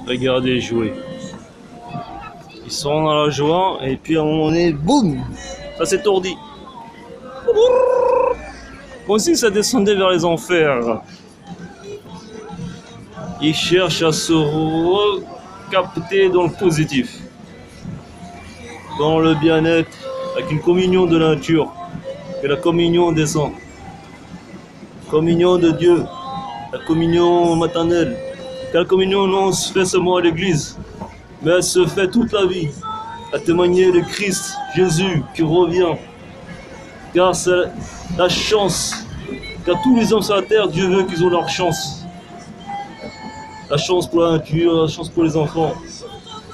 Regardez jouer. Ils sont dans la joie et puis à un moment donné, boum, ça s'étourdit. Comme si ça descendait vers les enfers. Ils cherchent à se recapter dans le positif, dans le bien-être, avec une communion de la nature, et la communion des sangs, communion de Dieu, la communion maternelle. La communion non se fait seulement à l'église, mais elle se fait toute la vie, à témoigner de Christ, Jésus qui revient. Car c'est la chance, car tous les hommes sur la terre, Dieu veut qu'ils ont leur chance. La chance pour la nature, la chance pour les enfants.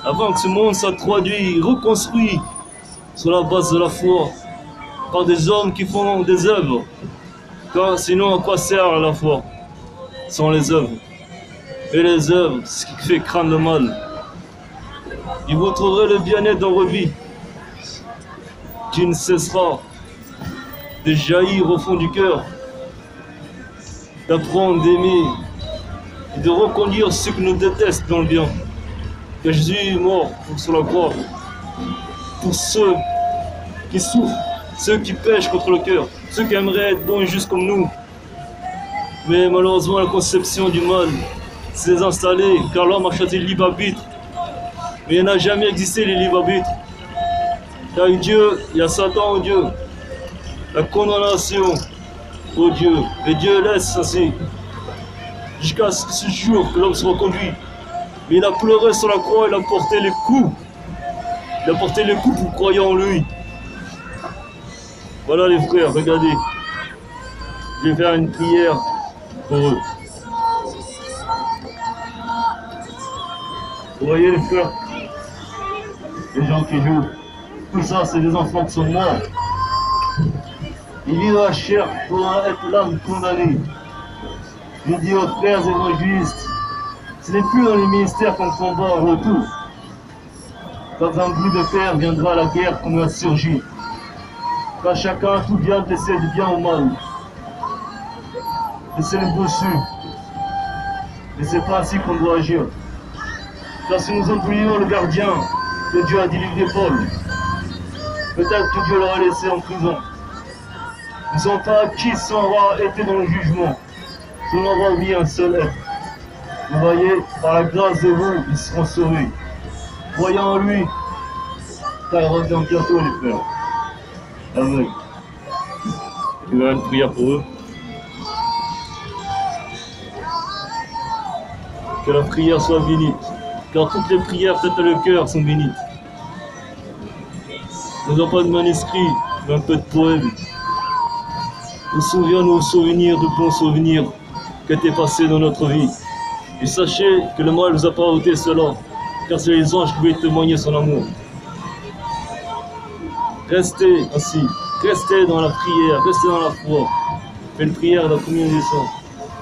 Avant que ce monde soit traduit, reconstruit sur la base de la foi, par des hommes qui font des œuvres. Car sinon, à quoi sert la foi sans les œuvres? Et les œuvres, c'est ce qui fait craindre le mal. Et vous trouverez le bien-être dans votre vie, qui ne cessera de jaillir au fond du cœur, d'apprendre, d'aimer, et de reconduire ceux qui nous détestent dans le bien. Que Jésus est mort sur la croix pour ceux qui souffrent, ceux qui pêchent contre le cœur, ceux qui aimeraient être bons et justes comme nous. Mais malheureusement, la conception du mal s'est installée, car l'homme a choisi le libre arbitre. Mais il n'a jamais existé les libres arbitres. Car Dieu, il y a Satan au Dieu, la condamnation au Dieu. Et Dieu laisse ainsi, jusqu'à ce jour que l'homme soit conduit. Mais il a pleuré sur la croix, il a porté les coups. Il a porté les coups pour croire en lui. Voilà les frères, regardez. Je vais faire une prière pour eux. Vous voyez les frères, les gens qui jouent, tout ça c'est des enfants qui sont morts. Ils vivent à la chair pour être l'âme condamnée. Je dis aux frères évangélistes, ce n'est plus dans les ministères qu'on combat en retour. Quand un bruit de fer viendra, la guerre qu'on a surgi. Quand chacun, tout bien, essaie du bien au mal. Et c'est le bossu. Et c'est pas ainsi qu'on doit agir. Car si nous oublions le gardien que Dieu a délivré Paul, peut-être que Dieu l'aura laissé en prison. Nous ne sommes pas acquis sans avoir été dans le jugement, sans avoir oublié un seul être. Vous voyez, par la grâce de vous, ils seront sauvés. Voyons en lui, car il revient bientôt, les frères. Amen. Je vais faire une prière pour eux. Que la prière soit bénite, car toutes les prières faites à le cœur sont bénites. Nous n'avons pas de manuscrit, mais un peu de poème. Nous souviens-nous souvenirs de bons souvenirs qui étaient passés dans notre vie. Et sachez que le mal vous a pas ôté cela, car c'est les anges qui veulent témoigner son amour. Restez ainsi, restez dans la prière, restez dans la foi. Faites une prière à la communion des saints,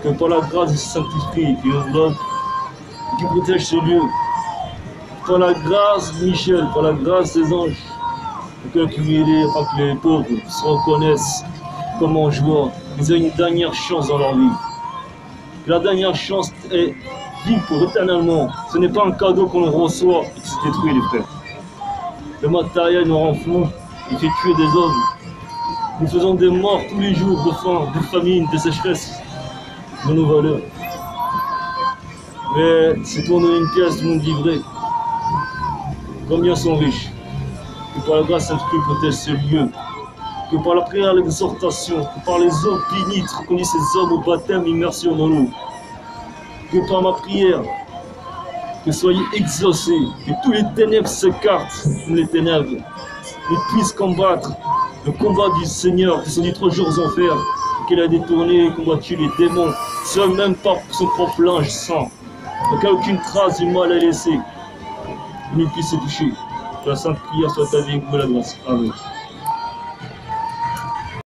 que par la grâce du Saint-Esprit qui nous donne, qui protège ce lieu, par la grâce de Michel, par la grâce des anges, que les pauvres se reconnaissent comme en joie, ils ont une dernière chance dans leur vie. La dernière chance est vivre pour éternellement. Ce n'est pas un cadeau qu'on reçoit et qui se détruit, les frères. Le matériel nous rend fous, il fait tuer des hommes. Nous faisons des morts tous les jours de faim, de famine, de sécheresse, de nos valeurs. Mais c'est pour nous une pièce du monde livré. Combien sont riches? Que par la grâce Saint-Esprit protège ce lieu. Que par la prière, l'exhortation, que par les eaux bénites, reconnaissent ces hommes au baptême, immersion dans l'eau. Que par ma prière, que soyez exaucés, que tous les ténèbres s'écartent, les ténèbres, et puissent combattre le combat du Seigneur, qui sont dit 3 jours en fer, qu'il a détourné et combattu les démons, seul même par son propre linge sang. Donc aucune trace du mal à laisser, il ne puisse se toucher. Que la sainte prière soit avec vous, la grâce. Amen.